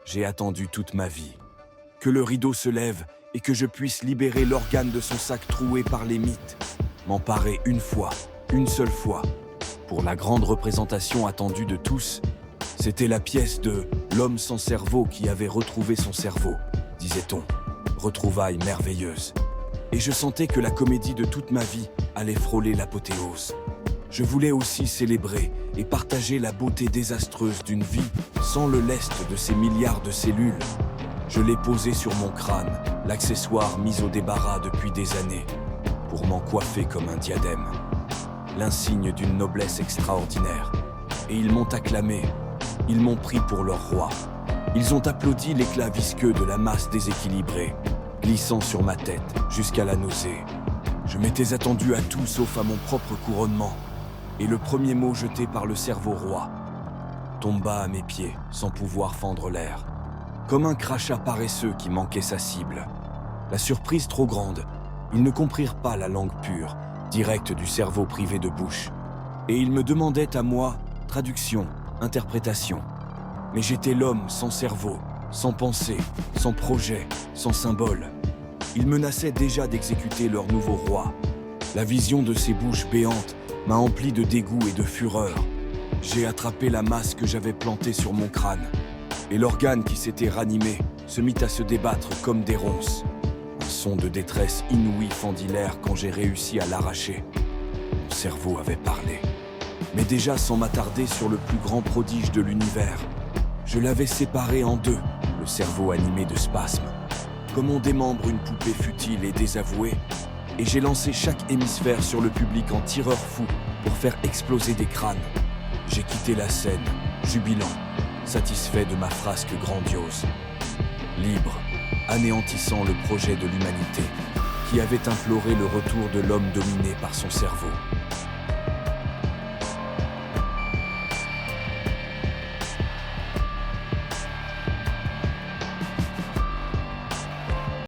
J'ai attendu toute ma vie. Que le rideau se lève et que je puisse libérer l'organe de son sac troué par les mythes. M'emparer une fois, une seule fois. Pour la grande représentation attendue de tous, c'était la pièce de l'homme sans cerveau qui avait retrouvé son cerveau, disait-on. Retrouvailles merveilleuses. Et je sentais que la comédie de toute ma vie allait frôler l'apothéose. Je voulais aussi célébrer et partager la beauté désastreuse d'une vie sans le lest de ces milliards de cellules. Je l'ai posé sur mon crâne, l'accessoire mis au débarras depuis des années, pour m'en coiffer comme un diadème. L'insigne d'une noblesse extraordinaire. Et ils m'ont acclamé, ils m'ont pris pour leur roi. Ils ont applaudi l'éclat visqueux de la masse déséquilibrée, glissant sur ma tête jusqu'à la nausée. Je m'étais attendu à tout sauf à mon propre couronnement, et le premier mot jeté par le cerveau roi tomba à mes pieds sans pouvoir fendre l'air, comme un crachat paresseux qui manquait sa cible. La surprise trop grande, ils ne comprirent pas la langue pure, directe du cerveau privé de bouche, et ils me demandaient à moi traduction, interprétation. Mais j'étais l'homme sans cerveau, sans pensée, sans projet, sans symbole. Ils menaçaient déjà d'exécuter leur nouveau roi. La vision de ces bouches béantes m'a empli de dégoût et de fureur. J'ai attrapé la masse que j'avais plantée sur mon crâne, et l'organe qui s'était ranimé se mit à se débattre comme des ronces. Un son de détresse inouï fendit l'air quand j'ai réussi à l'arracher. Mon cerveau avait parlé, mais déjà sans m'attarder sur le plus grand prodige de l'univers. Je l'avais séparé en deux, le cerveau animé de spasmes, comme on démembre une poupée futile et désavouée, et j'ai lancé chaque hémisphère sur le public en tireur fou pour faire exploser des crânes. J'ai quitté la scène, jubilant, satisfait de ma frasque grandiose. Libre, anéantissant le projet de l'humanité, qui avait imploré le retour de l'homme dominé par son cerveau.